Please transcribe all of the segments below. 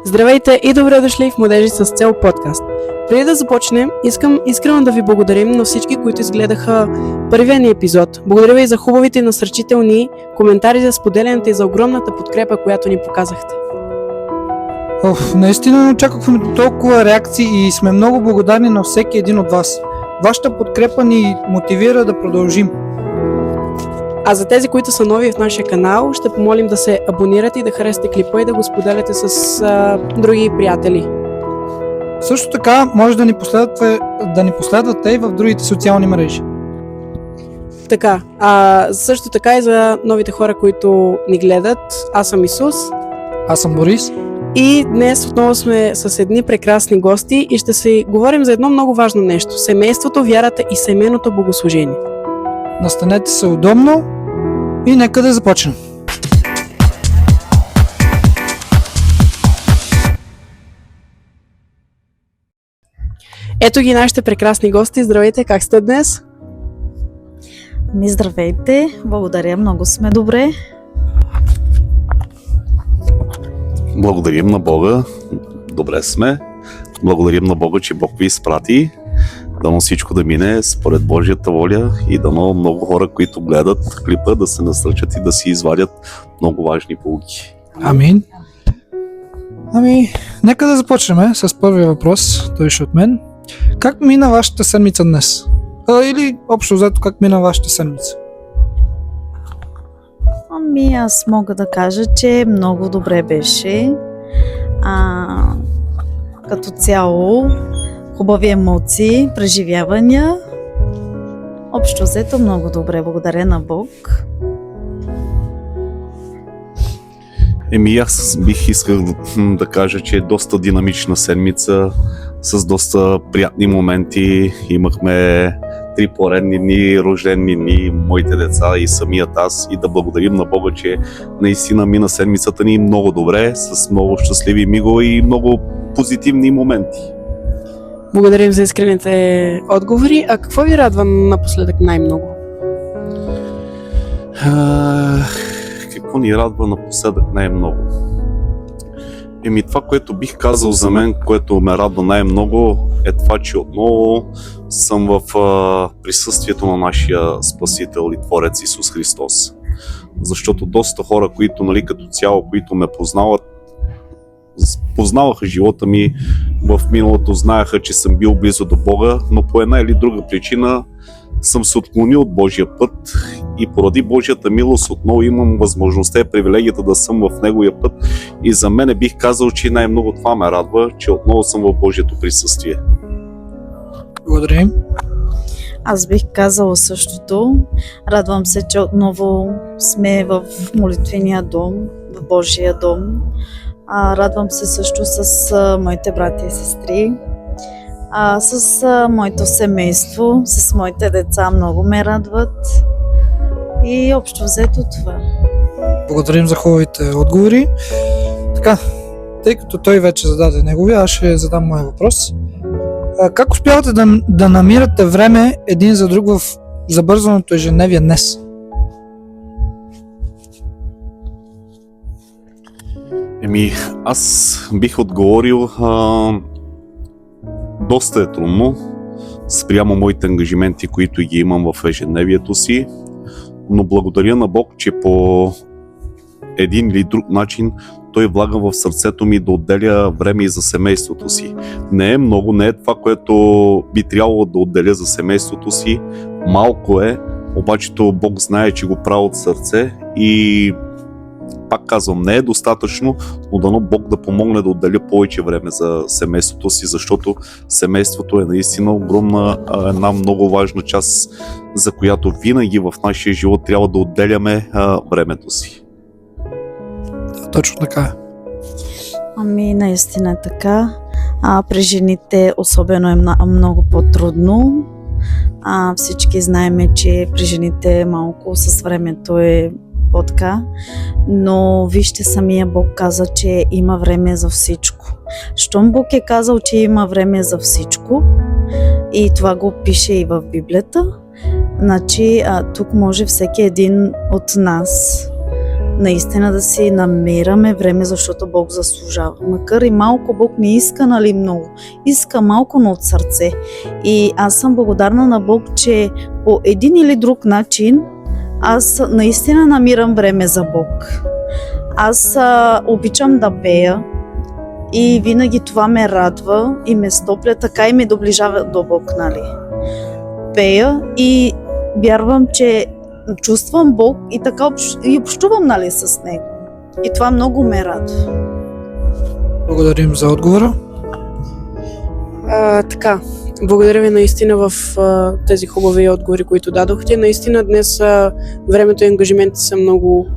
Здравейте и добре дошли в Младежи с цел подкаст. Преди да започнем, искам искрено да ви благодарим на всички, които изгледаха първия ни епизод. Благодаря ви за хубавите насърчителни коментари, за споделянето и за огромната подкрепа, която ни показахте. Наистина не очаквахме толкова реакции и сме много благодарни на всеки един от вас. Вашата подкрепа ни мотивира да продължим. А за тези, които са нови в нашия канал, ще помолим да се абонирате и да харесате клипа и да го споделяте с други приятели. Също така може да ни последвате и в другите социални мрежи. Така, също така и за новите хора, които ни гледат. Аз съм Исус. Аз съм Борис. И днес отново сме с едни прекрасни гости и ще си говорим за едно много важно нещо. Семейството, вярата и семейното богослужение. Настанете се удобно и нека да започнем. Ето ги нашите прекрасни гости. Здравейте, как сте днес? Здравейте, благодаря, много сме добре. Благодарим на Бога, добре сме. Благодарим на Бога, че Бог ви изпрати. Дано всичко да мине според Божията воля и дано много хора, които гледат клипа, да се насърчат и да си извадят много важни поуки. Амин. Нека да започнем с първия въпрос, той ще от мен. Как мина вашата седмица днес? Или общо взето как мина вашата седмица? Аз мога да кажа, че много добре беше. Като цяло, хубави емоции, преживявания. Общо взето много добре, благодаря на Бог. Аз бих искал да кажа, че е доста динамична седмица, с доста приятни моменти. Имахме 3 поредни дни, рождени дни, моите деца и самият аз, и да благодарим на Бога, че наистина мина седмицата ни много добре, с много щастливи мигове и много позитивни моменти. Благодарим за искрените отговори. А какво ви радва напоследък най-много? Какво ни радва напоследък най-много? Това, което бих казал за мен, което ме радва най-много, е това, че отново съм в присъствието на нашия Спасител и Творец Исус Христос. Защото доста хора, които като цяло, които ме познаваха живота ми в миналото, знаеха, че съм бил близо до Бога, но по една или друга причина съм се отклонил от Божия път и поради Божията милост отново имам възможността и привилегията да съм в Неговия път, и за мен бих казал, че най-много това ме радва, че отново съм в Божието присъствие. Благодарим. Аз бих казала същото. Радвам се, че отново сме в молитвения дом, в Божия дом. Радвам се също с моите брати и сестри, с моето семейство, с моите деца много ме радват и общо взето това. Благодарим за хубавите отговори. Така, тъй като той вече зададе неговия, аз ще задам моя въпрос. Как успявате да намирате време един за друг в забързаното ежедневие днес? Аз бих отговорил, доста е трудно спрямо моите ангажименти, които ги имам в ежедневието си, но благодаря на Бог, че по един или друг начин Той влага в сърцето ми да отделя време и за семейството си. Не е много, не е това, което би трябвало да отделя за семейството си. Малко е, обаче Бог знае, че го правя от сърце и пак казвам, не е достатъчно, но дано Бог да помогне да отделя повече време за семейството си, защото семейството е наистина огромна, една много важна част, за която винаги в нашия живот трябва да отделяме времето си. Точно така. Наистина е така. При жените особено е много по-трудно. Всички знаем, че при жените малко с времето е по-така, но вижте, самия Бог каза, че има време за всичко. Щом Бог е казал, че има време за всичко, и това го пише и в Библията, значи тук може всеки един от нас наистина да си намираме време, защото Бог заслужава. Макар и малко, Бог не иска, нали, много. Иска малко, но от сърце. И аз съм благодарна на Бог, че по един или друг начин аз наистина намирам време за Бог. Аз обичам да пея и винаги това ме радва и ме стопля, така и ме доближава до Бог, нали. Пея и вярвам, че чувствам Бог и така и общувам, нали, с Него. И това много ме радва. Благодарим за отговора. Така, благодаря ви наистина в тези хубави отговори, които дадохте. Наистина днес времето и ангажиментите са много.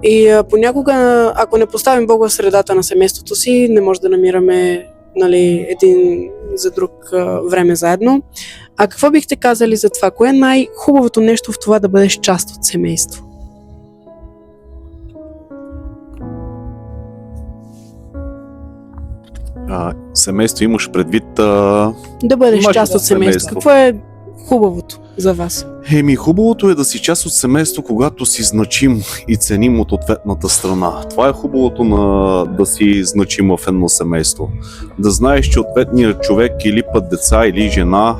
И понякога, ако не поставим Бог в средата на семейството си, не може да намираме, нали, един за друг време заедно. А какво бихте казали за това? Кое е най-хубавото нещо в това да бъдеш част от семейство? Семейство имаш предвид... Да бъдеш Имаш част от семейство. Какво е хубавото за вас? Хубавото е да си част от семейство, когато си значим и ценим от ответната страна. Това е хубавото да си значим в едно семейство. Да знаеш, че ответният човек или път деца, или жена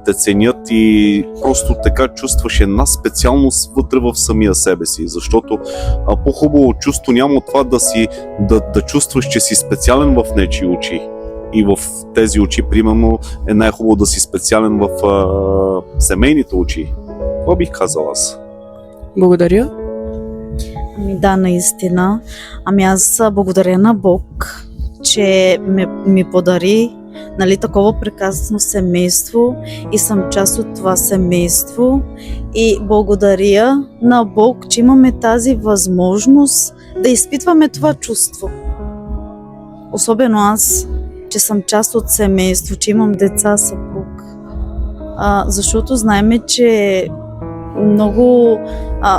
те ценят и просто така чувстваш една специалност вътре в самия себе си. Защото по-хубаво чувство няма от това да чувстваш, че си специален в нечии очи. И в тези очи, примерно, е най-хубаво да си специален в семейните очи. Това бих казал аз. Благодаря. Да, наистина. Аз благодаря на Бог, че ми подари, нали, такова прекрасно семейство и съм част от това семейство. И благодаря на Бог, че имаме тази възможност да изпитваме това чувство. Особено аз, че съм част от семейство, че имам деца, съпруг. Защото знаеме, че много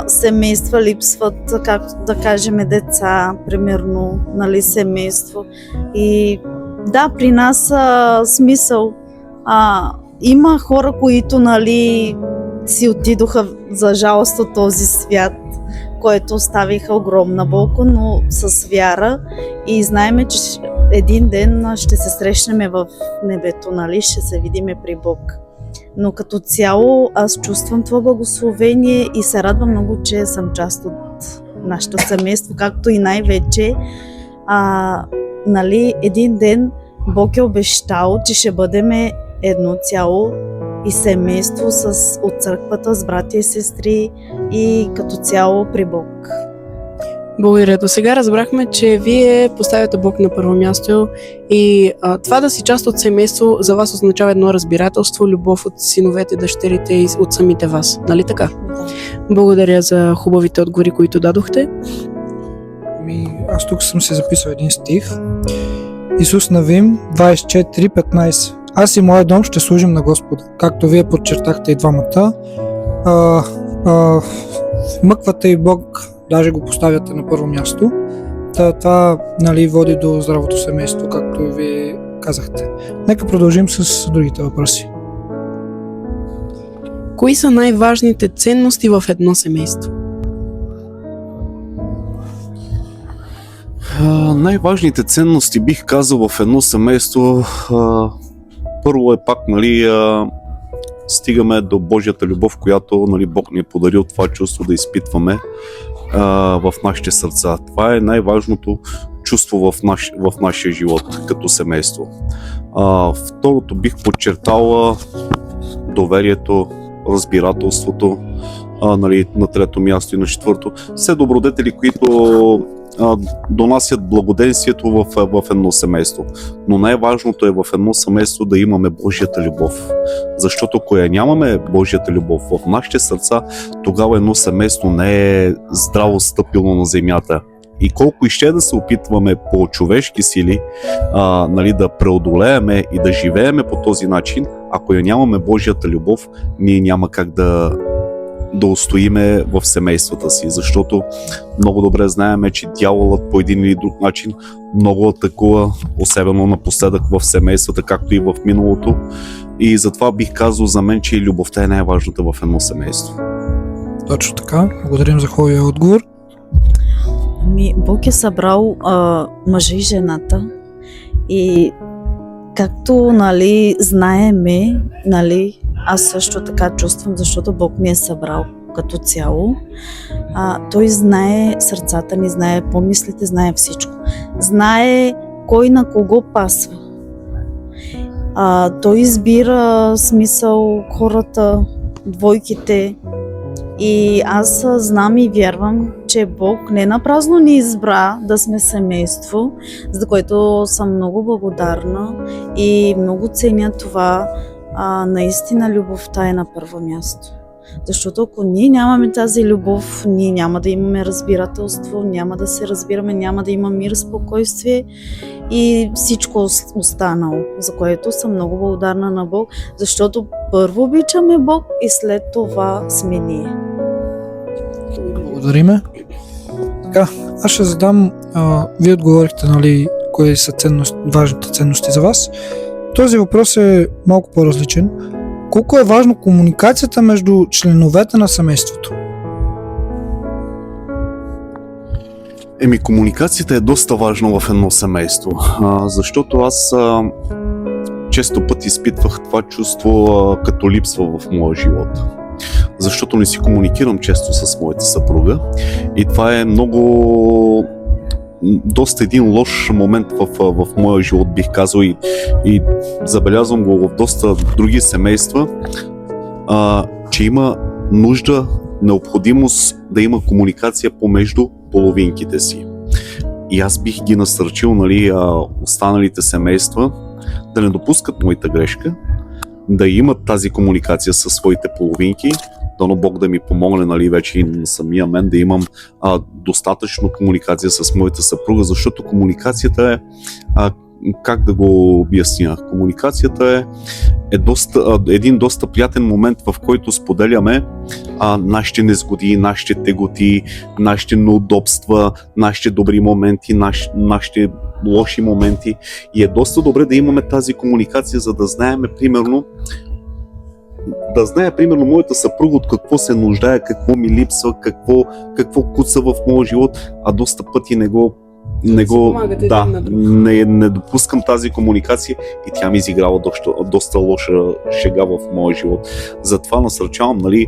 семейства липсват, как да кажем, деца, примерно, нали, семейство. И да, при нас смисъл. Има хора, които, нали, си отидоха за жалост от този свят, който оставиха огромна болка, но с вяра и знаеме, че един ден ще се срещнем в небето, нали, ще се видиме при Бог. Но като цяло аз чувствам това благословение и се радвам много, че съм част от нашето семейство, както и най-вече нали, един ден Бог е обещал, че ще бъдем едно цяло и семейство от църквата с братя и сестри и като цяло при Бог. Благодаря. До сега разбрахме, че вие поставяте Бог на първо място и това да си част от семейство за вас означава едно разбирателство, любов от синовете, дъщерите и от самите вас. Нали така? Да. Благодаря за хубавите отговори, които дадохте. Аз тук съм си записал един стих. Исус Навим 24:15. Аз и моя дом ще служим на Господа. Както вие подчертахте и двамата, вмъквате и Бог, даже го поставяте на първо място. Това, нали, води до здравото семейство, както и вие казахте. Нека продължим с другите въпроси. Кои са най-важните ценности в едно семейство? Най-важните ценности, бих казал, в едно семейство, първо е пак, нали, стигаме до Божията любов, която, нали, Бог ни е подарил това чувство да изпитваме в нашите сърца. Това е най-важното чувство в нашия живот като семейство. Второто бих подчертала доверието, разбирателството, нали, на трето място и на четвърто. Все добродетели, които донасят благоденствието в едно семейство. Но най-важното е в едно семейство да имаме Божията любов. Защото ако я нямаме Божията любов в нашите сърца, тогава едно семейство не е здраво стъпило на земята. И колко и ще да се опитваме по човешки сили, нали, да преодолееме и да живееме по този начин, ако я нямаме Божията любов, ние няма как да устоиме в семействата си, защото много добре знаеме, че дяволът по един или друг начин много атакува, особено напоследък в семействата, както и в миналото. И затова бих казал за мен, че любовта е най-важната в едно семейство. Точно така. Благодарим за хубавия отговор. Бог е събрал мъжа и жената и както, нали, знаеме, нали, аз също така чувствам, защото Бог ми е събрал като цяло. Той знае сърцата ни, знае помислите, знае всичко. Знае кой на кого пасва. Той избира смисъл хората, двойките. И аз знам и вярвам, че Бог не напразно ни избра да сме семейство, за което съм много благодарна и много ценя това. Наистина любовта е на първо място. Защото ако ние нямаме тази любов, ние няма да имаме разбирателство, няма да се разбираме, няма да има мир, спокойствие и всичко останало, за което съм много благодарна на Бог, защото първо обичаме Бог и след това сме ние. Благодариме. Така, аз ще задам, вие отговорихте, нали, кои са важните ценности за вас. Този въпрос е малко по-различен. Колко е важно комуникацията между членовете на семейството? Комуникацията е доста важна в едно семейство, защото аз често пъти изпитвах това чувство като липсва в моя живот. Защото не си комуникирам често с моята съпруга и това е доста един лош момент в моя живот, бих казал, и забелязвам го в доста други семейства, че има нужда, необходимост да има комуникация помежду половинките си. И аз бих ги насърчил, нали, останалите семейства да не допускат моята грешка, да имат тази комуникация със своите половинки, дано Бог да ми помогне, нали, вече и на самия мен да имам достатъчно комуникация с моята съпруга, защото комуникацията е, как да го обясня, комуникацията е един доста приятен момент, в който споделяме нашите незгоди, нашите теготи, нашите неудобства, нашите добри моменти, нашите лоши моменти, и е доста добре да имаме тази комуникация, за да знаем, примерно, моята съпруга от какво се нуждае, какво ми липсва, какво куца в моя живот, а доста пъти не допускам тази комуникация и тя ми изиграва доста лоша шега в моя живот. Затова насърчавам, нали,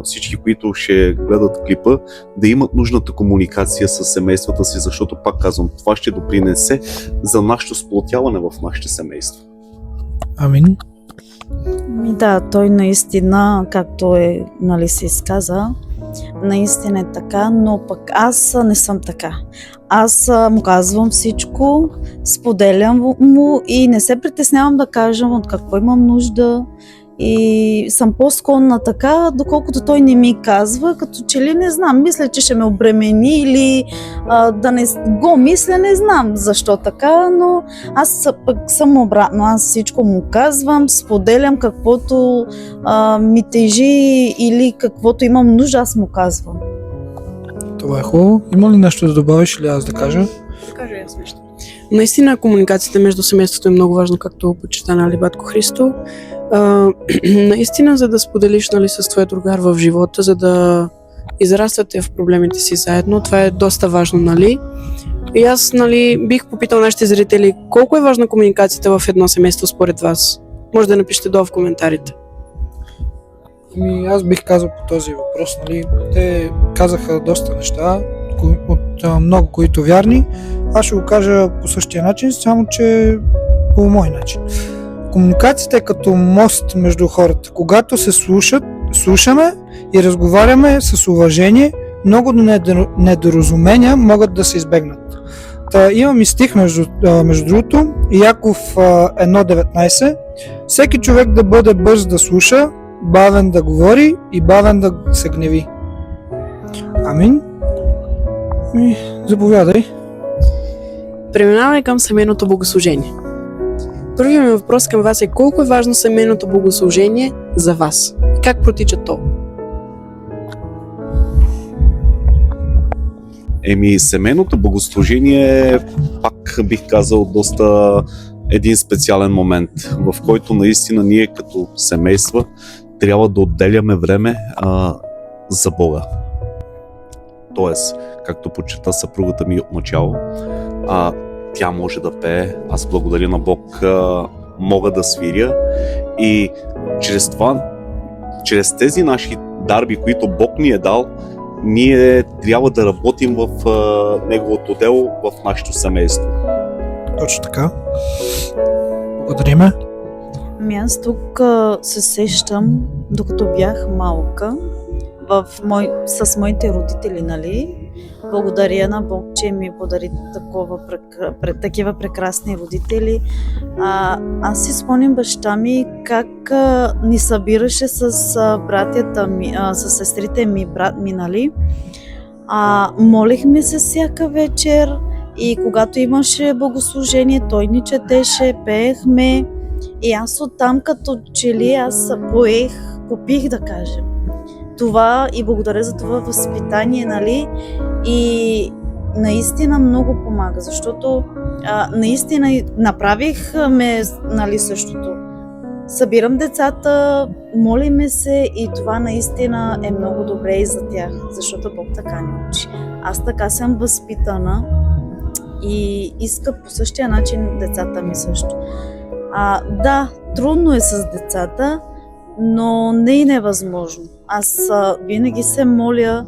всички, които ще гледат клипа, да имат нужната комуникация с семействата си, защото, пак казвам, това ще допринесе за нашето сплотяване в нашите семейства. Амин. Да, той наистина, както е, нали, се изказа, наистина е така, но пък аз не съм така. Аз му казвам всичко, споделям му и не се притеснявам да кажем от какво имам нужда, и съм по-склонна така, доколкото той не ми казва, като че ли не знам, мисля, че ще ме обремени или да не го мисля, не знам защо така, но аз пък съм обратно, аз всичко му казвам, споделям каквото ми тежи или каквото имам нужда, аз му казвам. Това е хубаво. Има ли нещо да добавиш или аз да кажа? Да кажа аз нещо. Наистина комуникацията между семейството е много важна, както почита, нали, батко Христо. Наистина, за да споделиш, нали, с твоя другар в живота, за да израствате в проблемите си заедно, това е доста важно, нали. И аз, нали, бих попитал нашите зрители, колко е важна комуникацията в едно семейство според вас? Може да напишете долу в коментарите. Аз бих казал по този въпрос, нали, те казаха доста неща, от много, които вярни. Аз ще го кажа по същия начин, само че по мой начин. Комуникацията е като мост между хората. Когато се слушаме и разговаряме с уважение, много недоразумения могат да се избегнат. Имам и стих между другото, Яков 1.19. Всеки човек да бъде бърз да слуша, бавен да говори и бавен да се гневи. Амин. Заповядай. Преминаваме към семейното богослужение. Първият ми въпрос към вас е: колко е важно семейното богослужение за вас? И как протича то? Семейното богослужение, пак бих казал, доста един специален момент, в който наистина ние като семейства трябва да отделяме време за Бога. Тоест, както подчерта съпругата ми от начало, тя може да пее, аз благодаря на Бог, мога да свиря и чрез това, чрез тези наши дарби, които Бог ни е дал, ние трябва да работим в Неговото дело, в нашето семейство. Точно така. Благодариме. Аз тук се сещам, докато бях малка, с моите родители, нали? Благодаря на Бог, че ми подари такива прекрасни родители. Аз си спомням баща ми как ни събираше с братята ми, с сестрите ми, брат ми, нали? Молихме се всяка вечер и когато имаше богослужение, той ни четеше, пеехме и аз оттам като че ли аз попих да кажем. Това и благодаря за това възпитание, нали? И наистина много помага, защото наистина направихме, нали, същото. Събирам децата, молиме се и това наистина е много добре и за тях, защото Бог така ни учи. Аз така съм възпитана и иска по същия начин децата ми също. Да, трудно е с децата, но не и невъзможно. Аз винаги се моля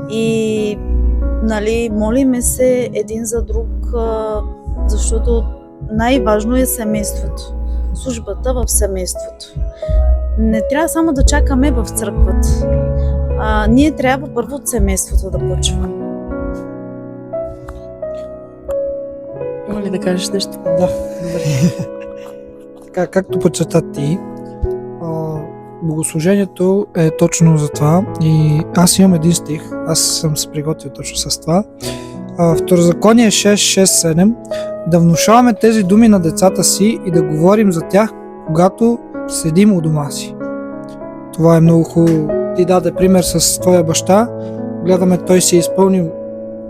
и, нали, молиме се един за друг, защото най-важно е семейството, службата в семейството. Не трябва само да чакаме в църквата. Ние трябва първо от семейството да почваме. Има ли да кажеш нещо? Да, добре. Така, както подчерта ти, богослужението е точно за това и аз имам един стих, аз съм се приготвил точно с това. Второзаконие 6.6.7: да внушаваме тези думи на децата си и да говорим за тях, когато седим у дома си. Това е много хубаво. Ти даде пример с твоя баща. Гледаме, той си е изпълнил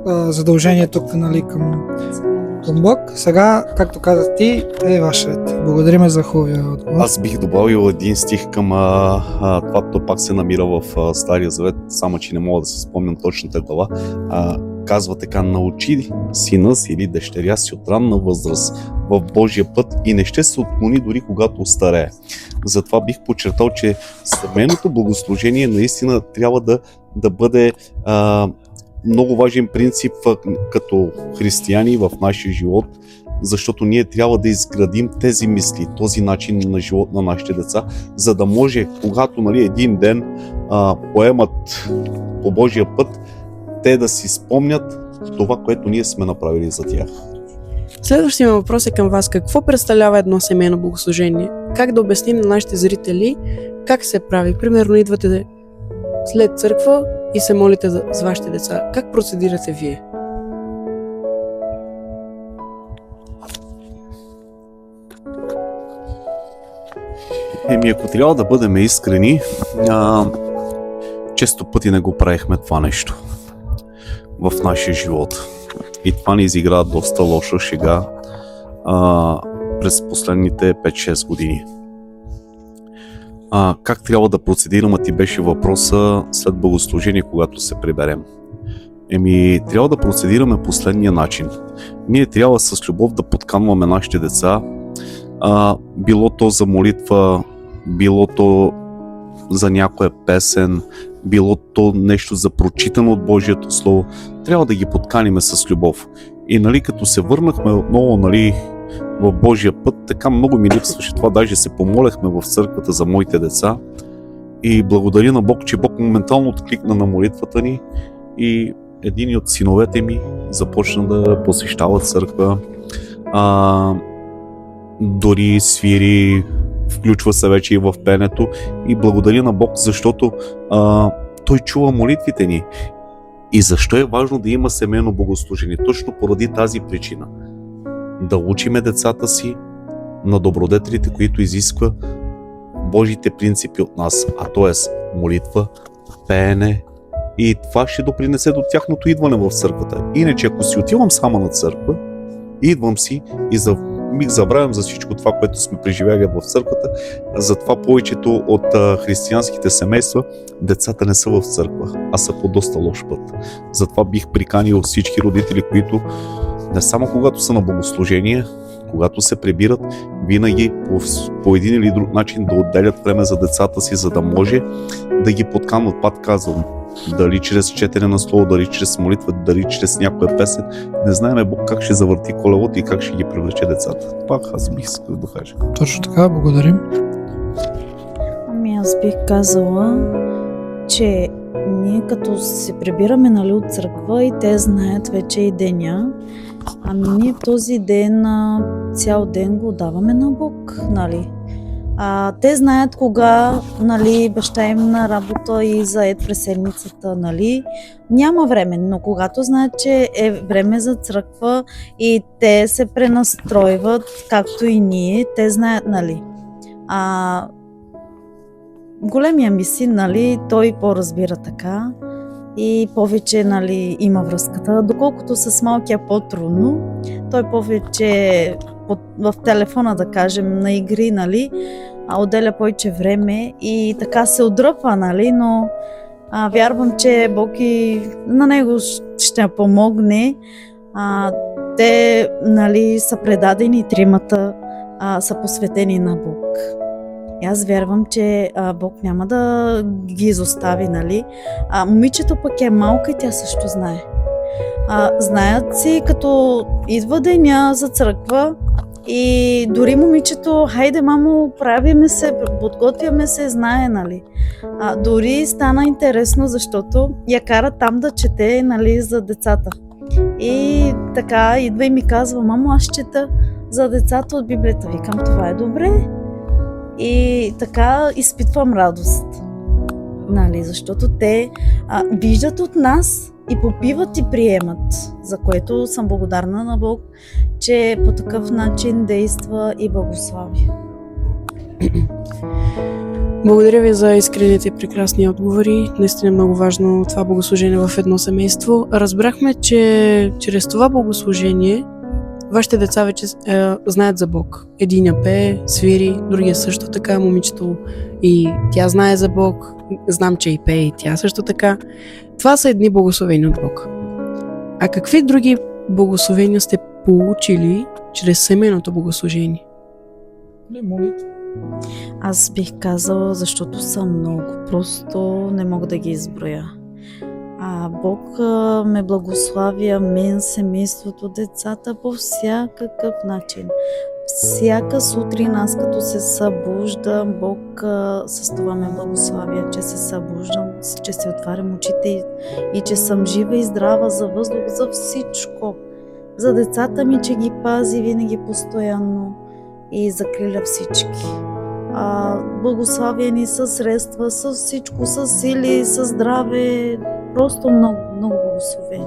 задължението, нали, към Бог. Сега, както казах ти, е ваш ред. Благодарим за хубавия отговор. Аз бих добавил един стих към това, то пак се намира в Стария Завет, само че не мога да си спомням точната глава. Казва така: научи сина си или дъщеря си от ранна възраст в Божия път и не ще се отклони дори когато остарее. Затова бих подчертал, че семейното богослужение наистина трябва да бъде много важен принцип като християни в нашия живот, защото ние трябва да изградим тези мисли, този начин на живот на нашите деца, за да може, когато, нали, един ден поемат по Божия път, те да си спомнят това, което ние сме направили за тях. Следващия въпрос е към вас. Какво представлява едно семейно богослужение? Как да обясним на нашите зрители как се прави? Примерно идвате след църква и се молите за вашите деца. Как процедирате вие? Ако трябва да бъдем искрени, често пъти не го правихме това нещо в нашия живот. И това ни изигра доста лоша шега през последните 5-6 години. Как трябва да процедираме, ти беше въпроса след богослужение, когато се приберем. Трябва да процедираме последния начин. Ние трябва с любов да подканваме нашите деца, било то за молитва, било то за някоя песен, било то нещо за прочитане от Божието Слово. Трябва да ги подканиме с любов. И, нали, като се върнахме отново, нали, в Божия път, така много ми липсваше това. Даже се помоляхме в църквата за моите деца и благодаря на Бог, че Бог моментално откликна на молитвата ни и един от синовете ми започна да посещава църква, дори свири, включва се вече и в пенето и благодаря на Бог, защото Той чува молитвите ни. И защо е важно да има семейно богослужение? Точно поради тази причина. Да учиме децата си на добродетелите, които изисква Божите принципи от нас, а т.е. молитва, пеене, и това ще допринесе до тяхното идване в църквата. Иначе, ако си отивам само на църква, идвам си и за миг забравям за всичко това, което сме преживяли в църквата. Затова повечето от християнските семейства децата не са в църква, а са по доста лош път. Затова бих приканил всички родители, които не само когато са на богослужение, когато се прибират, винаги по един или друг начин да отделят време за децата си, за да може да ги подканват, пак казвам. Дали чрез четене на слово, дали чрез молитва, дали чрез някоя песен. Не знаеме Бог как ще завърти колелото и как ще ги привлече децата. Пак аз бих искал да кажа. Точно така, благодарим. Ами аз бих казала, че ние като се прибираме, нали, от църква и те знаят вече и деня, ами ние този ден, цял ден го даваме на Бог, нали. Те знаят кога, нали, баща им на работа и заед през седмицата, нали, няма време, но когато знаят, че е време за църква и те се пренастройват, както и ние, те знаят, нали. Големия ми син, нали, той по-разбира така и повече, нали, има връзката, доколкото с малкия по-трудно, той повече в телефона, да кажем, на игри, нали, отделя повече време и така се отдръпва, нали, но вярвам, че Бог и на него ще помогне. Те, нали, са предадени, тримата са посветени на Бог. И аз вярвам, че Бог няма да ги изостави, нали. Момичето пък е малка и тя също знае. Знаят си, като идва деня за църква и дори момичето, хайде мамо, правиме се, подготвяме се, знае, нали. Дори стана интересно, защото я кара там да чете, нали, за децата. И така идва и ми казва: мамо, аз чета за децата от Библията. Викам: това е добре. И така изпитвам радост, нали, защото те виждат от нас и попиват и приемат, за което съм благодарна на Бог, че по такъв начин действа и благослави. Благодаря ви за искрените и прекрасни отговори. Наистина е много важно това богослужение в едно семейство. Разбрахме, че чрез това богослужение вашите деца вече знаят за Бог. Единия пее, свири, другия също така, момичето и тя знае за Бог. Знам, че и пее и тя също така. Това са едни благословени от Бог. А какви други благословения сте получили чрез семейното богослужение? Аз бих казала, защото са много, просто не мога да ги изброя. Бог ме благославя, мен, семейството, децата по всякакъв начин. Всяка сутрин аз като се събуждам, Бог с това ме благославя, че се събуждам, че се отварям очите и че съм жива и здрава, за въздух, за всичко. За децата ми, че ги пази винаги постоянно и закриля всички. Благославя ни със средства, с всичко, с сили, с здраве. Просто много, много благословени.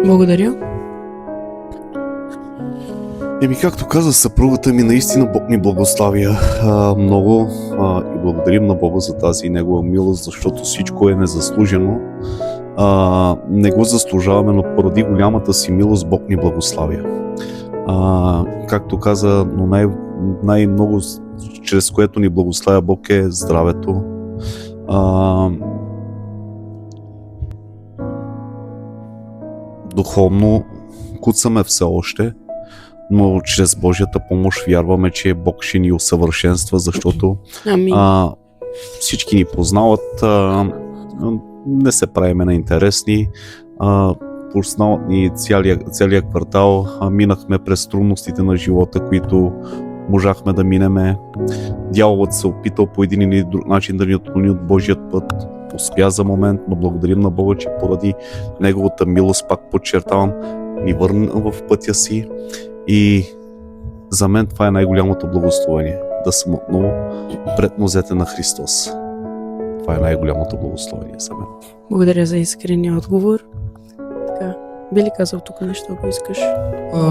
Благодаря. Както каза съпругата ми, наистина Бог ни благославя много и благодарим на Бога за тази негова милост, защото всичко е незаслужено. Не го заслужаваме, но поради голямата си милост Бог ни благославя. Както каза, но най-много, чрез което ни благославя Бог, е здравето. Духовно куцаме все още, но чрез Божията помощ вярваме, че Бог ще ни усъвършенства, защото всички ни познават, не се правиме на интересни, познават ни целият квартал, минахме през трудностите на живота, които можахме да минеме. Дяволът се опитал по един или друг начин да ни отклони от Божият път. Успя за момент, но благодарим на Бога, че поради Неговата милост, пак подчертавам, ни върна в пътя си и за мен това е най-голямото благословение. Да съм отново пред нозете на Христос. Това е най-голямото благословение за мен. Благодаря за искрения отговор. Така, би ли казал тук нещо, ако искаш?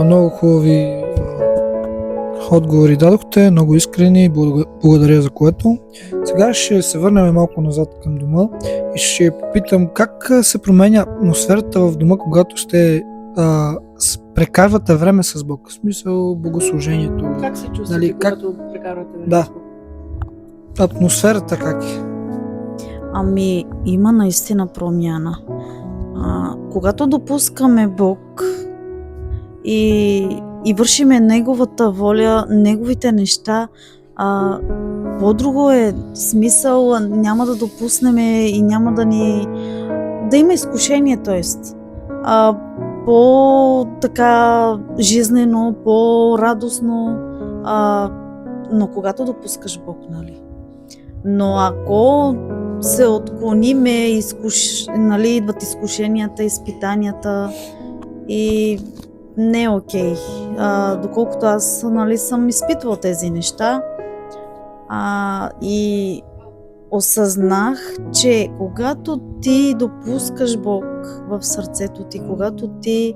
Много хубави отговори дадохте, много искрени, благодаря за което. Сега ще се върнем малко назад към дома и ще попитам как се променя атмосферата в дома, когато сте прекарвате време с Бог? В смисъл богослужението. Как се чувствате, Нали, как- когато прекарвате време? Да. с Бог? Атмосферата как е? Ами, има наистина промяна. Когато допускаме Бог и вършиме Неговата воля, Неговите неща, по-друго е смисъл, няма да допуснем и няма да има изкушение, т.е. По-така жизнено, по-радостно, но когато допускаш Бог, нали? Но ако се отклониме, нали, идват изкушенията, изпитанията и не е окей. Доколкото аз, нали, съм изпитвала тези неща и осъзнах, че когато ти допускаш Бог в сърцето ти, когато ти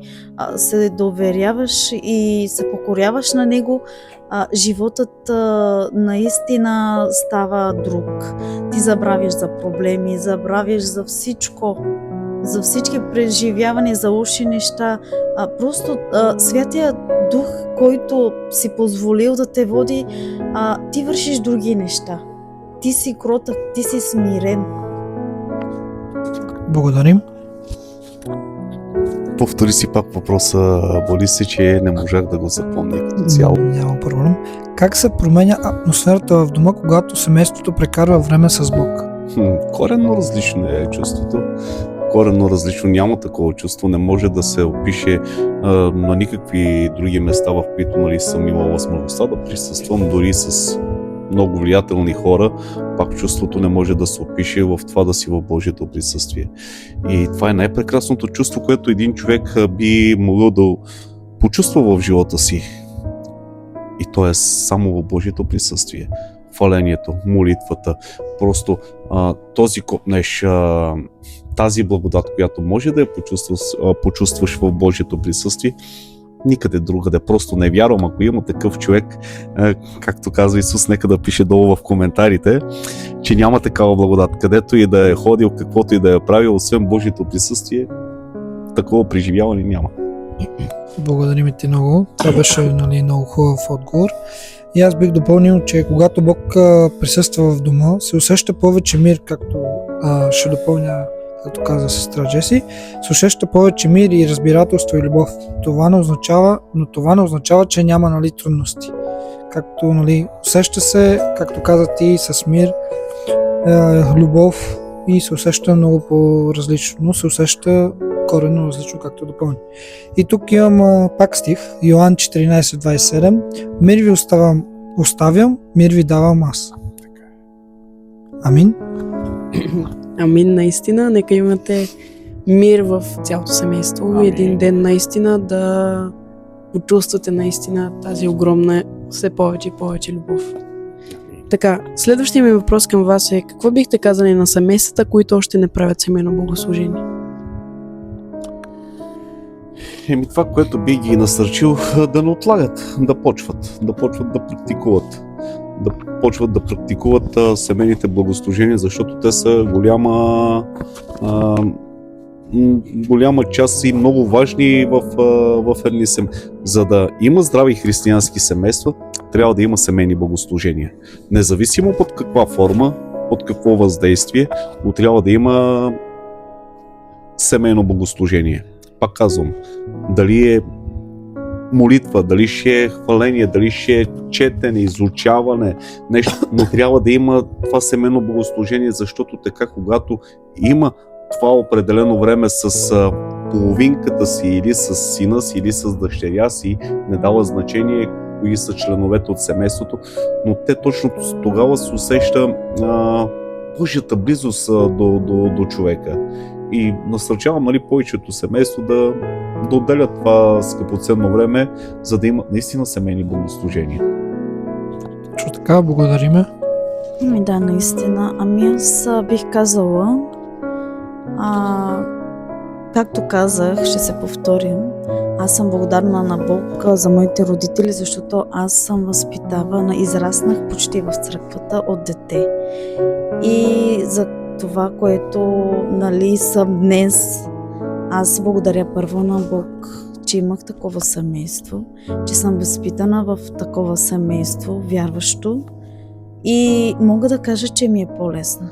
се доверяваш и се покоряваш на Него, животът наистина става друг. Ти забравяш за проблеми, забравяш за всичко, за всички преживявания, за лоши неща. Просто Святия Дух, който си позволил да те води, ти вършиш други неща. Ти си кротък, ти си смирен. Благодарим. Повтори си пак въпроса, боли се, че не можах да го запомня като цяло. Няма проблем. Как се променя атмосферата в дома, когато семейството прекарва време с Бог? Коренно различно е чувството. Коренно различно, няма такова чувство, не може да се опише на никакви други места, в които, нали, съм имал възможността да присъствам, дори с много влиятелни хора, пак чувството не може да се опише в това да си в Божието присъствие. И това е най-прекрасното чувство, което един човек би могъл да почувства в живота си. И то е само в Божието присъствие. Хвалението, молитвата, просто този копнеш, тази благодат, която може да я почувстваш в Божието присъствие, никъде другаде. Просто не вярвам, ако има такъв човек, както казва Исус, нека да пише долу в коментарите, че няма такава благодат. Където и да е ходил, каквото и да е правил, освен Божието присъствие, такова преживяване няма. Благодарим ти много. Това беше, нали, много хубав отговор. И аз бих допълнил, че когато Бог присъства в дома, се усеща повече мир, както ще допълня, както каза сестра Джеси, се усеща повече мир и разбирателство и любов. Това не означава, че няма, нали, трудности. Както, нали, усеща се, както каза ти, с мир, любов и се усеща много по-различно, но се усеща коренно различно, както допълни. И тук имам пак стих, Йоан 14:27. Мир ви оставям, мир ви давам аз. Амин. Амин, наистина. Нека имате мир в цялото семейство. Амин. Един ден наистина да почувствате наистина тази огромна, все повече и повече любов. Така, следващия ми въпрос към вас е: какво бихте казали на семействата, които още не правят семейно богослужение? Това, което би ги насърчил, да не отлагат, да почват да практикуват. Да почват да практикуват семейните богослужения, защото те са голяма част и много важни в едни семейства. За да има здрави християнски семейства, трябва да има семейни богослужения. Независимо под каква форма, под какво въздействие, но трябва да има семейно богослужение. Пак казвам, дали е молитва, дали ще е хваление, дали ще е четене, изучаване, нещо, но трябва да има това семейно богослужение, защото така, когато има това определено време с половинката си или с сина си или с дъщеря си, не дава значение кои са членовете от семейството, но те точно тогава се усеща Божията близост до човека. И насърчавам, нали, повечето семейство да отделят това скъпоценно време, за да имат наистина семейни богослужения. Точно така, благодариме. Да, наистина. Аз бих казала, както казах, ще се повторим, аз съм благодарна на Бог за моите родители, защото аз съм възпитавана, израснах почти в църквата от дете. И за това, което, нали, съм днес, аз благодаря първо на Бог, че имах такова семейство, че съм възпитана в такова семейство, вярващо, и мога да кажа, че ми е по-лесно.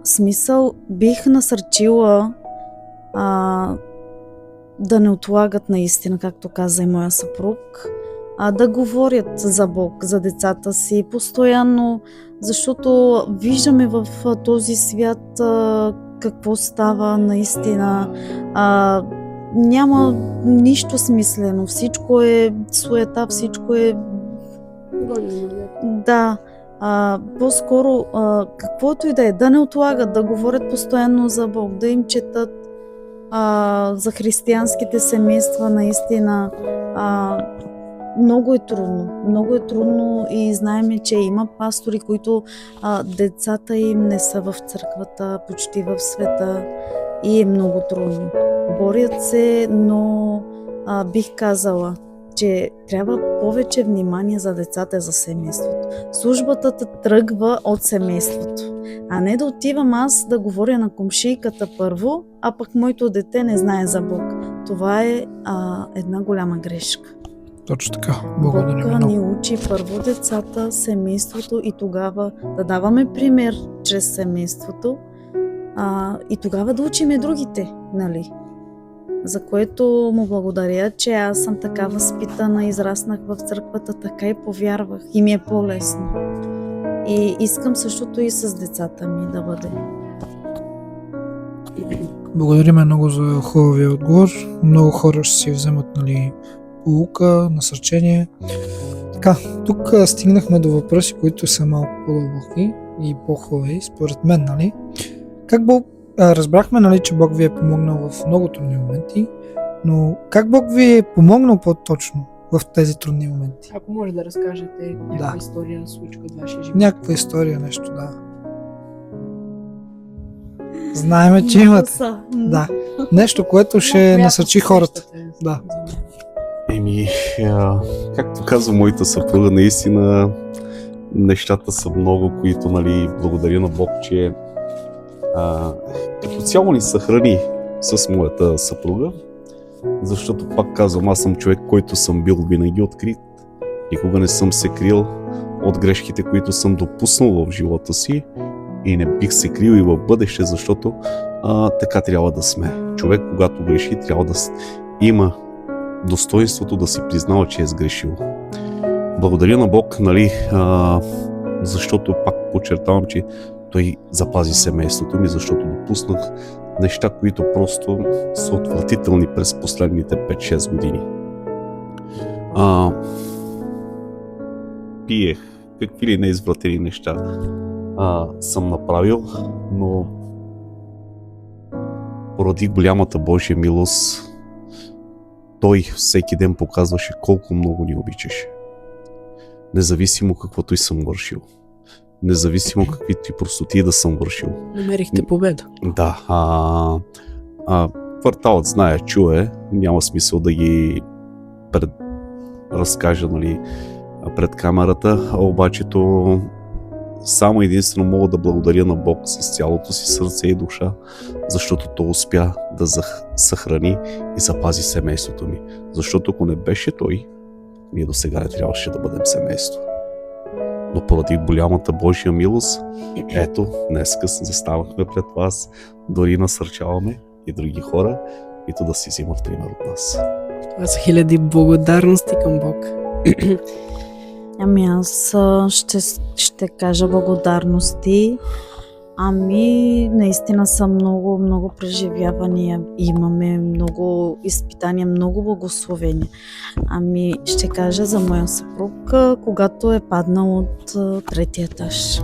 Смисъл, бих насърчила да не отлагат наистина, както каза и моя съпруг, да говорят за Бог, за децата си постоянно, защото виждаме в този свят какво става наистина. Няма нищо смислено, всичко е суета, всичко е... Да, по-скоро каквото и да не отлагат, да говорят постоянно за Бог, да им четат за християнските семейства, наистина. Много е трудно и знаем, че има пастори, които децата им не са в църквата, почти в света, и е много трудно. Борят се, но бих казала, че трябва повече внимание за децата и за семейството. Службата тръгва от семейството, а не да отивам аз да говоря на комшийката първо, а пък моето дете не знае за Бог. Това е една голяма грешка. Точно така. Благодаря Бог много. ни учи първо децата, семейството, и тогава да даваме пример чрез семейството, и тогава да учим и другите, нали? За което му благодаря, че аз съм така възпитана, израснах в църквата, така и повярвах и ми е по-лесно. И искам същото и с децата ми да бъде. Благодарим много за хубавия отговор. Много хора ще си вземат, нали, поука, насърчение. Така, тук стигнахме до въпроси, които са малко по-дълбоки и по-хубави, според мен, нали? Как Бог... разбрахме, нали, че Бог ви е помогнал в много трудни моменти, но как Бог ви е помогнал по-точно в тези трудни моменти? Ако може да разкажете някаква история, случка от вашия живот. Някаква история, нещо, да. Знаеме, че имате. Да. Нещо, което ще насърчи хората. Да. Както казва моята съпруга, наистина нещата са много, които, нали, благодаря на Бог, че като цяло ни съхрани с моята съпруга, защото, пак казвам, аз съм човек, който съм бил винаги открит. Никога не съм се крил от грешките, които съм допуснал в живота си, и не бих се крил и в бъдеще, защото така трябва да сме. Човек, когато греши, трябва да има достоинството да си признава, че е сгрешил. Благодаря на Бог, нали, защото, пак подчертавам, че Той запази семейството ми, защото допуснах неща, които просто са отвратителни през последните 5-6 години. Пиех, какви ли неизвратени неща съм направил, но поради голямата Божия милост, Той всеки ден показваше колко много ни обичаше. Независимо каквото и съм вършил. Независимо каквито и простоти да съм вършил. Намерихте победа. Да. Кварталът знае, чуе, няма смисъл да ги разкажа, нали, пред камерата, обаче то само единствено мога да благодаря на Бог с цялото си сърце и душа, защото Той успя да съхрани и запази семейството ми. Защото ако не беше Той, ние до сега не трябваше да бъдем семейство. Но поради голямата Божия милост, ето, днеска заставахме пред вас, дори насърчаваме и други хора, които да си взимат пример от нас. Това са хиляди благодарности към Бог. Ами аз ще кажа благодарности. Ами наистина са много, много преживявания. Имаме много изпитания, много благословения. Ами ще кажа за моя съпруг, когато е паднал от третия етаж.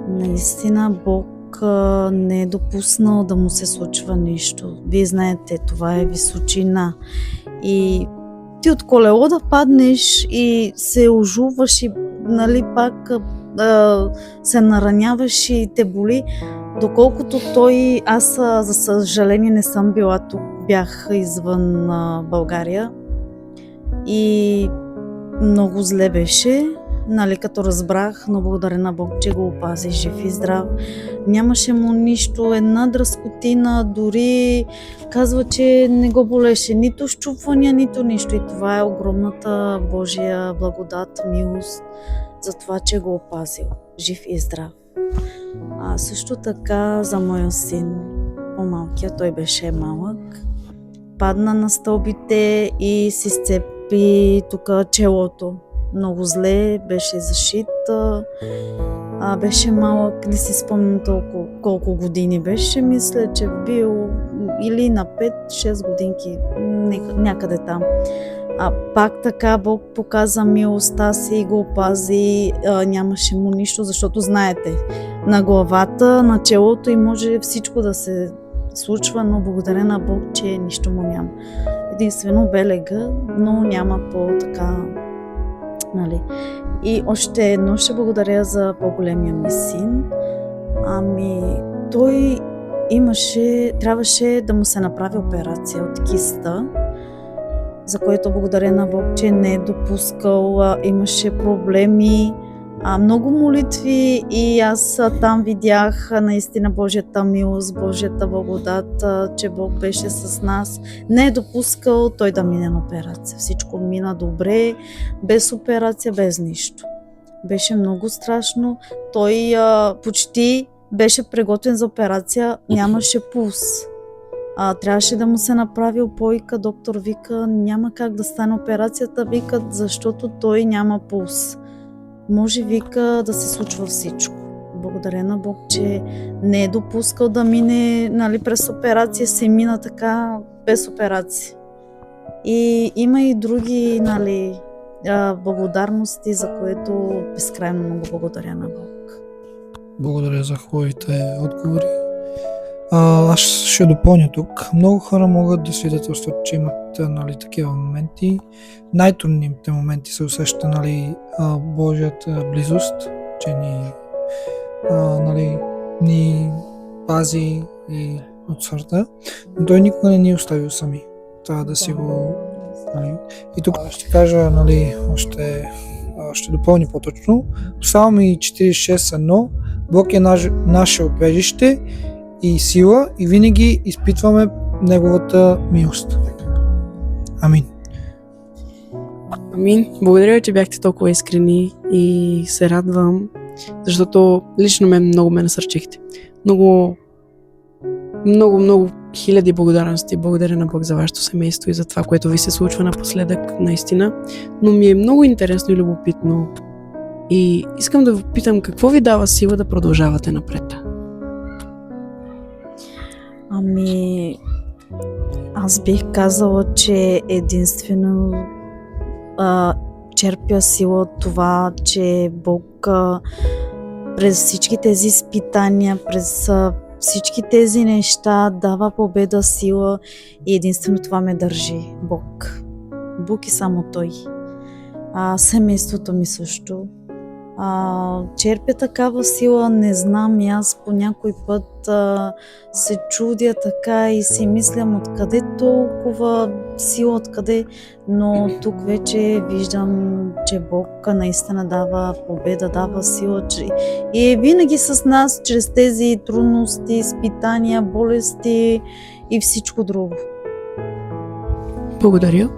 Наистина Бог не е допуснал да му се случва нищо. Вие знаете, това е височина. И ти от колело да паднеш и се ожуваш и, нали, пак се нараняваш и те боли. Доколкото той, аз за съжаление не съм била тук, бях извън България и много зле беше, нали, като разбрах, но благодаря на Бог, че го опази жив и здрав. Нямаше му нищо, една дръскотина, дори казва, че не го болеше нито щупвания, нито нищо. И това е огромната Божия благодат, милост за това, че го опазил жив и здрав. А също така за моя син, по-малкия, той беше малък, падна на стълбите и си сцепи тук челото. Много зле, беше зашит, беше малък, не си спомням толкова колко години беше, мисля, че бил или на 5-6 годинки, някъде там. Пак така Бог показа милостта си и го опази, нямаше му нищо, защото знаете, на главата, на челото и може всичко да се случва, но благодаря на Бог, че нищо му няма. Единствено белега, но няма по-така, нали. И още едно ще благодаря за по-големия ми син. Той трябваше да му се направи операция от киста, за което благодаря на Бог, че не е допускал, имаше проблеми, много молитви и аз там видях наистина Божията милост, Божията благодат, че Бог беше с нас. Не е допускал той да мине на операция. Всичко мина добре, без операция, без нищо. Беше много страшно. Той почти беше приготвен за операция, нямаше пулс. Трябваше да му се направи упойка, доктор вика, няма как да стане операцията, викат, защото той няма пулс. Може, вика, да се случва всичко. Благодаря на Бог, че не е допускал да мине, нали, през операция, се мина така без операция. И има и други, нали, благодарности, за което безкрайно много благодаря на Бог. Благодаря за хубавите отговори. Аз ще допълня тук. Много хора могат да свидетелстват, че имат, нали, такива моменти. Най-трудните моменти се усеща, нали, Божията близост, че ни пази и от сърта. Но Той никога не ни оставил сами. Трябва да си го... Нали. И тук ще кажа, нали, ще допълня по-точно. Псалми 46:1. Бог е наше убежище и сила и винаги изпитваме Неговата милост. Амин. Амин. Благодаря, че бяхте толкова искрени и се радвам, защото лично много ме насърчихте. Много хиляди благодарности. Благодаря на Бог за вашето семейство и за това, което ви се случва напоследък, наистина. Но ми е много интересно и любопитно. И искам да ви питам, какво ви дава сила да продължавате напред? Аз бих казала, че единствено черпя сила от това, че Бог през всички тези изпитания, през всички тези неща дава победа, сила и единствено това ме държи Бог. Бог и само Той. Семейството ми също. Черпя такава сила, не знам, и аз по някой път се чудя така и си мислям откъде толкова сила, откъде, но тук вече виждам, че Бог наистина дава победа, дава сила и е винаги с нас чрез тези трудности, изпитания, болести и всичко друго. Благодаря.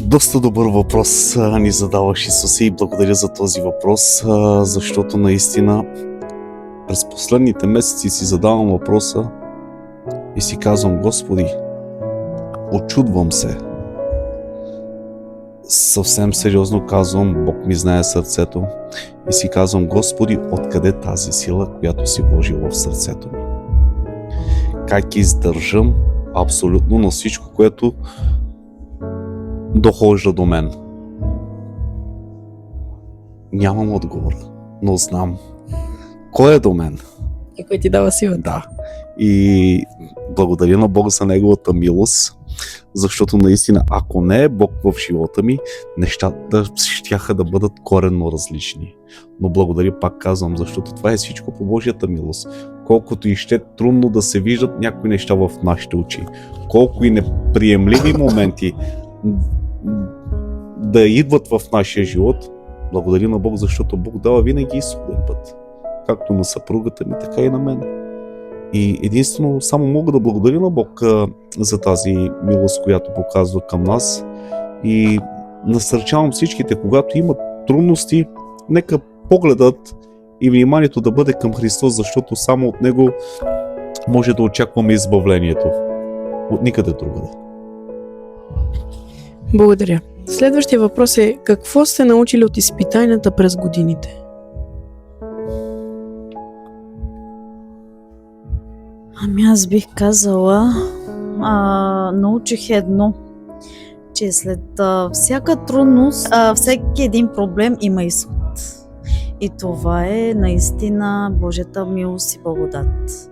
Доста добър въпрос ни задаваш, Исусе, и благодаря за този въпрос, защото наистина през последните месеци си задавам въпроса и си казвам: Господи, очудвам се. Съвсем сериозно казвам, Бог ми знае сърцето и си казвам: Господи, откъде тази сила, която си вложил в сърцето ми? Как издържам абсолютно на всичко, което дохожда до мен? Нямам отговор, но знам кой е до мен. И кой ти дава сила? Да. И благодаря на Бога за Неговата милост, защото наистина, ако не е Бог в живота ми, нещата щяха да бъдат коренно различни. Но благодаря, пак казвам, защото това е всичко по Божията милост. Колкото и ще трудно да се виждат някои неща в нашите очи, колко и неприемливи моменти да идват в нашия живот, благодаря на Бог, защото Бог дава винаги изходен път. Както на съпругата ми, така и на мен. И единствено само мога да благодаря на Бог за тази милост, която показва към нас. И насърчавам всичките, когато имат трудности, нека погледат и вниманието да бъде към Христос, защото само от Него може да очакваме избавлението. От никъде другаде. Благодаря. Следващия въпрос е: какво сте научили от изпитанията през годините? Ами аз бих казала, научих едно, че след всяка трудност, всеки един проблем има изход. И това е наистина Божията милост и благодат.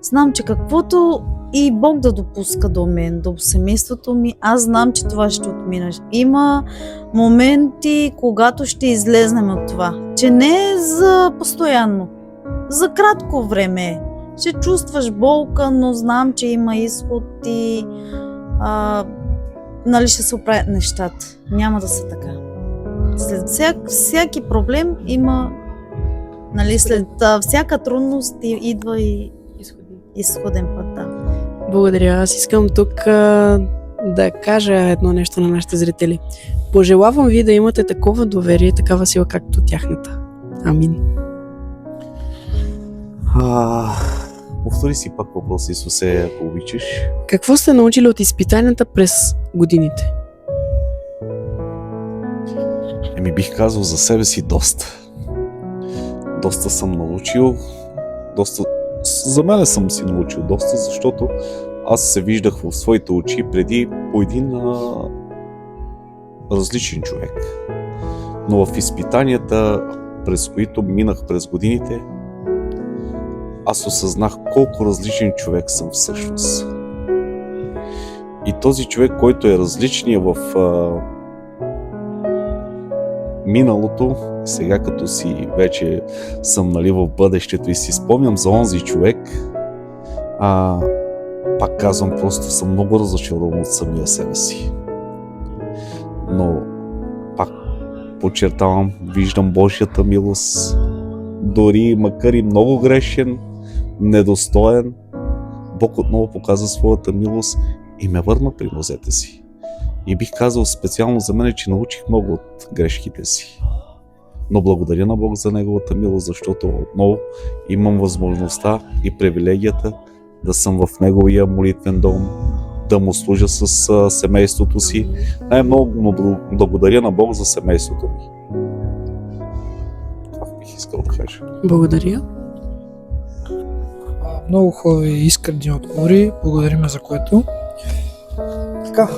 Знам, че каквото и Бог да допуска до мен, до семейството ми, аз знам, че това ще отмина. Има моменти, когато ще излезнем от това, че не е за постоянно, за кратко време. Ще чувстваш болка, но знам, че има изход и ще се оправят нещата. Няма да са така. След всяки проблем има, след всяка трудност идва и изходен път. Да. Благодаря. Аз искам тук да кажа едно нещо на нашите зрители. Пожелавам ви да имате такова доверие, такава сила, както тяхната. Амин. Повтори си пак въпрос, Исусе, ако обичаш. Какво сте научили от изпитанията през годините? Бих казал за себе си доста. Доста съм научил. За мен съм си научил доста, защото аз се виждах в своите очи преди по един различен човек. Но в изпитанията, през които минах през годините, аз осъзнах колко различен човек съм всъщност. И този човек, който е различният в миналото, сега като си вече съм в бъдещето и си спомням за онзи човек, пак казвам, просто съм много разочарован от самия себе си. Но пак подчертавам, виждам Божията милост, дори макар и много грешен, недостоен, Бог отново показа своята милост и ме върна при нозете си. И бих казал специално за мен, че научих много от грешките си. Но благодаря на Бог за Неговата милост, защото отново имам възможността и привилегията да съм в Неговия молитвен дом, да му служа с семейството си. Най-много благодаря на Бог за семейството ми. Това бих искал да кажа. Благодаря. Много хубави и искрени отговори. Благодарим за което. Така,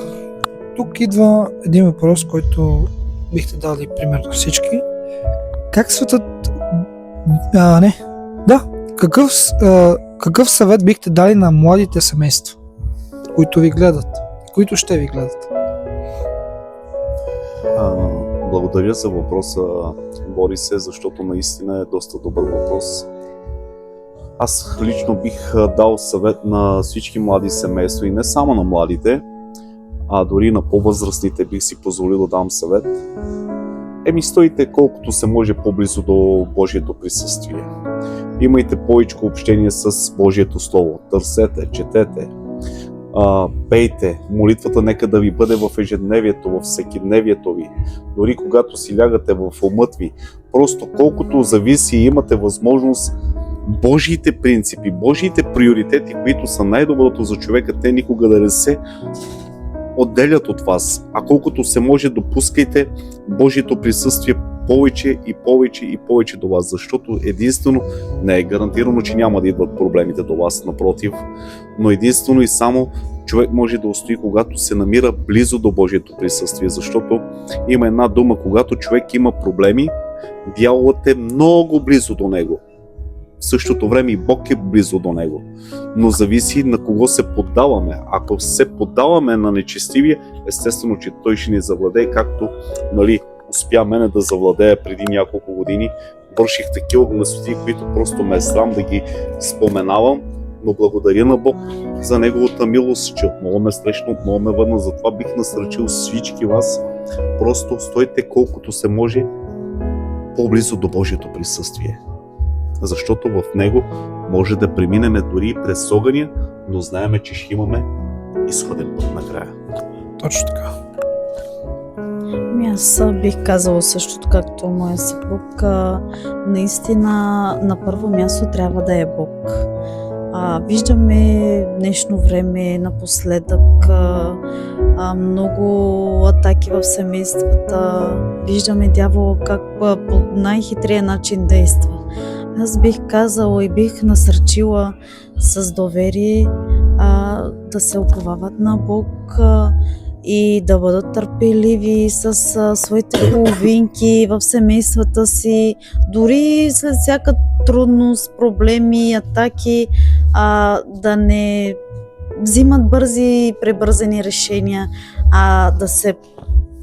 тук идва един въпрос, който бихте дали пример на всички. Как светът... Какъв съвет бихте дали на младите семейства, които ви гледат, които ще ви гледат? Благодаря за въпроса, Борисе, защото наистина е доста добър въпрос. Аз лично бих дал съвет на всички млади семейства и не само на младите, а дори на по-възрастните бих си позволил да дам съвет. Стойте колкото се може по-близо до Божието присъствие. Имайте повече общение с Божието Слово. Търсете, четете, пейте. Молитвата нека да ви бъде в ежедневието, в всекидневието ви. Дори когато си лягате в умът ви. Просто колкото зависи и имате възможност, Божиите принципи, Божиите приоритети, които са най-доброто за човека, те никога да не се отделят от вас. А колкото се може, допускайте Божието присъствие повече и повече и повече до вас, защото единствено не е гарантирано, че няма да идват проблемите до вас, напротив, но единствено и само човек може да устои, когато се намира близо до Божието присъствие, защото има една дума, когато човек има проблеми, дяволът е много близо до него. В същото време и Бог е близо до него. Но зависи на кого се поддаваме. Ако се поддаваме на нечестивия, естествено, че той ще ни завладее, както успя мене да завладее преди няколко години. Върших такива гласоти, които просто ме е срам да ги споменавам, но благодаря на Бог за Неговата милост, че отново ме срещна, отново ме върна. Затова бих насърчил всички вас Просто стойте колкото се може по-близо до Божието присъствие. Защото в него може да преминем дори и през огъня, но знаеме, че ще имаме изходен път накрая. Точно така. Аз бих казала същото, както моя съпруг. Наистина, на първо място трябва да е Бог. Виждаме днешно време напоследък много атаки в семействата. Виждаме дявола как по най-хитрия начин действа. Аз бих казала и бих насърчила с доверие да се уповават на Бог и да бъдат търпеливи с своите половинки в семействата си, дори след всяка трудност, проблеми, атаки, да не взимат бързи и пребързани решения, да се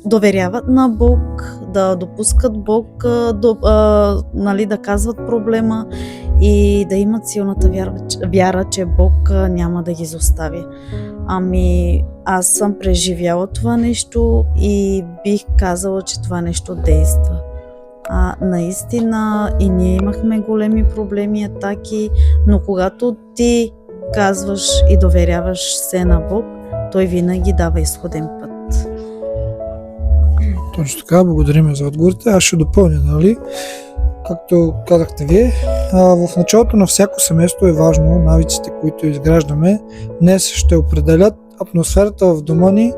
доверяват на Бог, да допускат Бог да казват проблема и да имат силната вяра, че Бог няма да ги изостави. Аз съм преживяла това нещо и бих казала, че това нещо действа. Наистина и ние имахме големи проблеми, атаки, но когато ти казваш и доверяваш се на Бог, Той винаги дава изходен път. Точно така, благодарим за отговорите. Аз ще допълня, нали? Както казахте вие, в началото на всяко семейство е важно навиците, които изграждаме, днес ще определят атмосферата в дома ни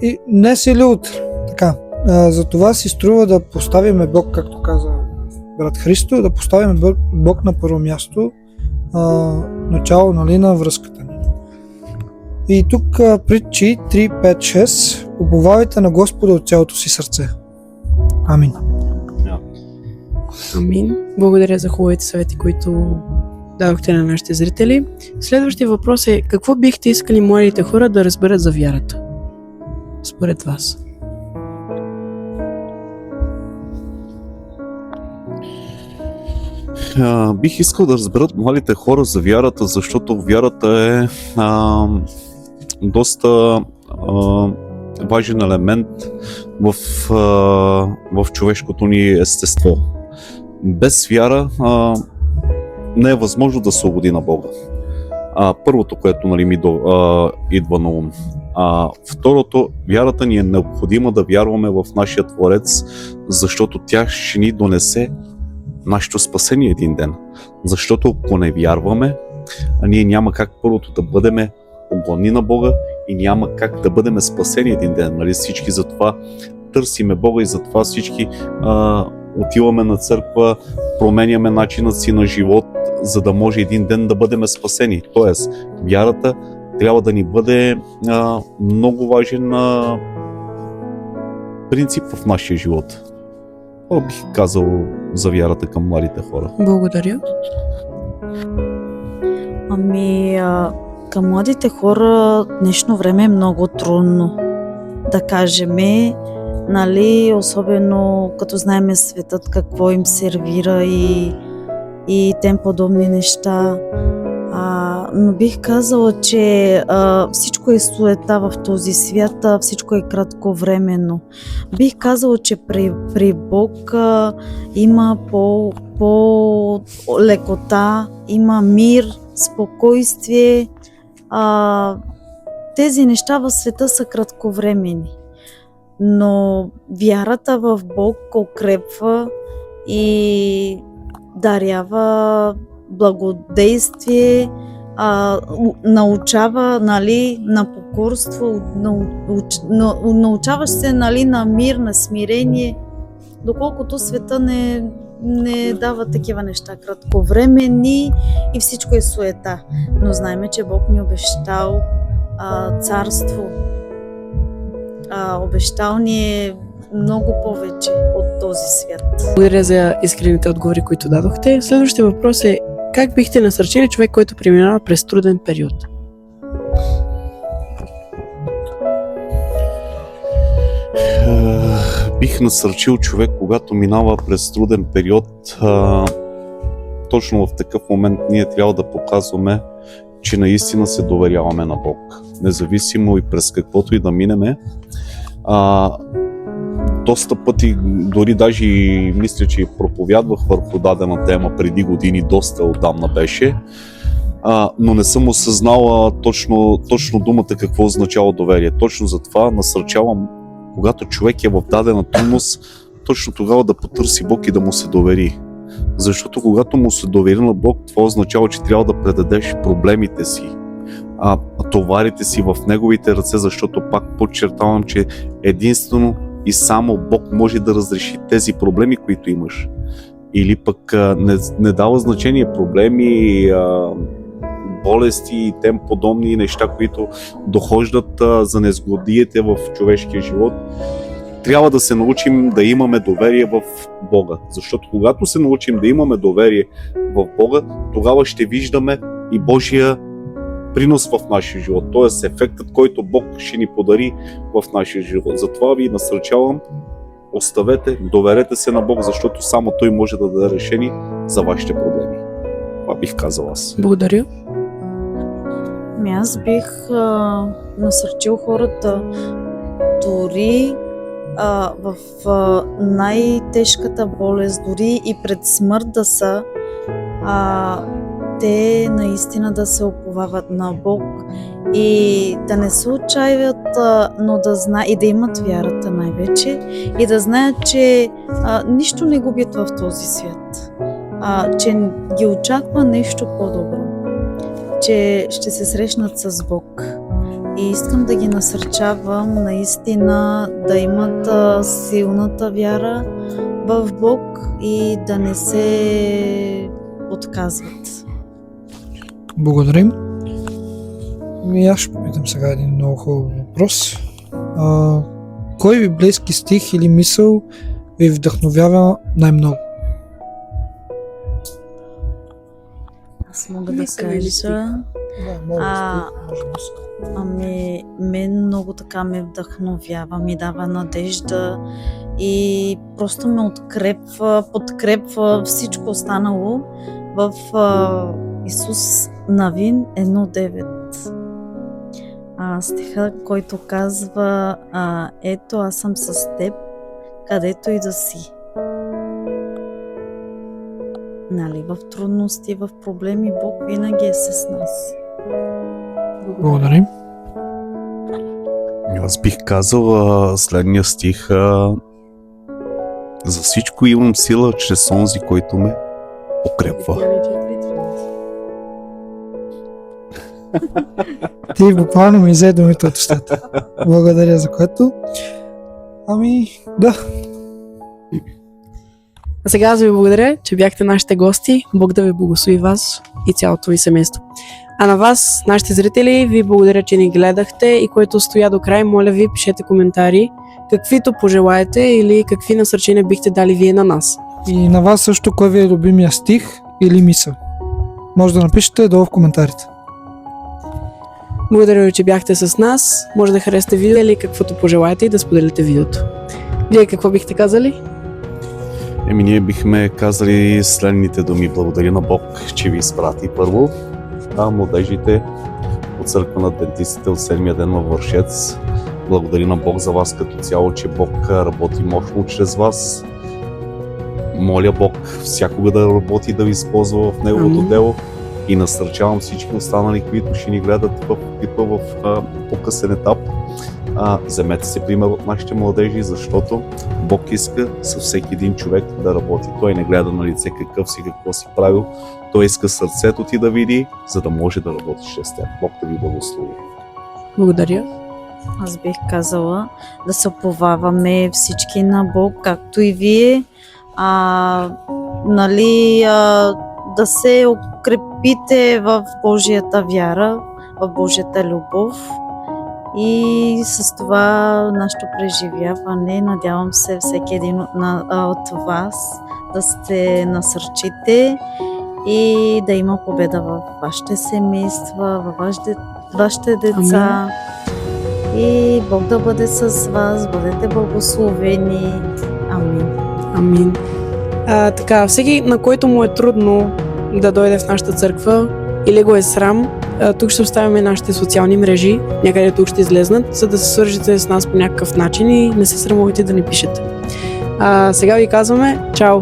и днес или утре. Така, затова си струва да поставим Бог, както каза брат Христо, да поставим Бог на първо място, начало, нали, на връзката ни. И тук Притчи 3:5-6: уповавайте на Господа от цялото си сърце. Амин. Амин. Благодаря за хубавите съвети, които дадохте на нашите зрители. Следващия въпрос е: какво бихте искали младите хора да разберат за вярата? Според вас. Бих искал да разберат младите хора за вярата, защото вярата е доста важен елемент в човешкото ни естество. Без вяра не е възможно да се угоди на Бога. Първото, което ми идва на ум. Второто, вярата ни е необходима да вярваме в нашия Творец, защото тя ще ни донесе нашето спасение един ден. Защото ако не вярваме, ние няма как първото да бъдем угодни на Бога и няма как да бъдем спасени един ден. Нали? Всички затова търсиме Бога и затова всички отиваме на църква, променяме начинът си на живот, за да може един ден да бъдем спасени. Тоест, вярата трябва да ни бъде много важен принцип в нашия живот. Това бих казал за вярата към младите хора. Благодаря. Към младите хора днешно време е много трудно да кажем, нали, особено като знаем светът какво им сервира и тем подобни неща. Но бих казала, че всичко е суета в този свят, всичко е кратковременно. Бих казала, че при Бог има по-лекота, има мир, спокойствие. Тези неща в света са кратковременни. Но вярата в Бог укрепва и дарява благодействие, научава, нали, на покорство, научаваш се, нали, на мир, на смирение, доколкото света не дава такива неща кратковременни и всичко е суета. Но знаем, че Бог ни обещал царство. Обещал ни е много повече от този свят. Благодаря за искрените отговори, които дадохте. Следващия въпрос е: как бихте насърчили човек, който преминава през труден период? Бих насърчил човек, когато минава през труден период, точно в такъв момент ние трябва да показваме, че наистина се доверяваме на Бог. Независимо и през каквото и да минеме, доста пъти, дори даже и мисля, че проповядвах върху дадена тема преди години, доста отдавна беше, но не съм осъзнала точно думата какво означава доверие. Точно затова насърчавам, когато човек е в дадена трудност, точно тогава да потърси Бог и да му се довери. Защото когато му се довери на Бог, това означава, че трябва да предадеш проблемите си, товарите си в Неговите ръце, защото пак подчертавам, че единствено и само Бог може да разреши тези проблеми, които имаш. Или пък не дава значение проблеми, болести и тем подобни неща, които дохождат за незгодиите в човешкия живот. Трябва да се научим да имаме доверие в Бога. Защото когато се научим да имаме доверие в Бога, тогава ще виждаме и Божия принос в нашия живот. Т.е. ефектът, който Бог ще ни подари в нашия живот. Затова ви насърчавам, оставете, доверете се на Бог, защото само Той може да даде решение за вашите проблеми. Това бих казал аз. Благодаря. Аз бих насърчил хората дори в най-тежката болест, дори и пред смърт да са, те наистина да се уповават на Бог и да не се отчаиват, но да знаят и да имат вярата най-вече и да знаят, че нищо не губят в този свят, че ги очаква нещо по-добро, че ще се срещнат с Бог. И искам да ги насърчавам наистина да имат силната вяра в Бог и да не се отказват. Благодарим. И аз ще попитам сега един много хубав въпрос. Кой библейски стих или мисъл ви вдъхновява най-много? Аз мога да кажа... мен много така ме вдъхновява, ми дава надежда и просто ме подкрепва всичко останало в Исус Навин 1.9. Стиха, който казва: ето аз съм с теб, където и да си. Нали, в трудности, в проблеми Бог винаги е с нас. Благодарим. Аз бих казал следния стих: за всичко имам сила чрез онзи, който ме укрепва. Ти буквално ми взе думите от устата. Благодаря за което. Да. А сега аз ви благодаря, че бяхте нашите гости. Бог да ви благослови вас и цялото ви семейство. А на вас, нашите зрители, ви благодаря, че ни гледахте и който стоя до край, моля ви, пишете коментари, каквито пожелаете или какви насърчения бихте дали вие на нас. И на вас също, кой ви е любимия стих или мисъл? Може да напишете долу в коментарите. Благодаря ви, че бяхте с нас. Може да харесате видео или каквото пожелаете и да споделите видеото. Вие какво бихте казали? Ние бихме казали следните думи. Благодаря на Бог, че ви изпрати първо. Младежите от църква на адвентистите от 7-я ден във Вършец. Благодаря на Бог за вас като цяло, че Бог работи мощно чрез вас. Моля Бог всякога да работи, да ви използва в Неговото дело и насърчавам всички останали, които ще ни гледат в по-късен етап. Вземете се пример от нашите младежи, защото Бог иска със всеки един човек да работи. Той не гледа на лице какъв си, какво си правил. Той иска сърцето ти да види, за да може да работиш с теб. Бог да ви благослови. Благодаря. Аз бих казала да се уповаваме всички на Бог, както и вие. Да се укрепите в Божията вяра, в Божията любов. И с това нашето преживяване, надявам се всеки един от вас да сте насърчите и да има победа в вашите семейства, в вашите деца. И Бог да бъде с вас, бъдете благословени. Амин. Амин. Така, всеки, на който му е трудно да дойде в нашата църква или го е срам, тук ще оставяме нашите социални мрежи, някъде тук ще излезнат, за да се свържете с нас по някакъв начин и не се срамувайте да ни пишете. Сега ви казваме чао!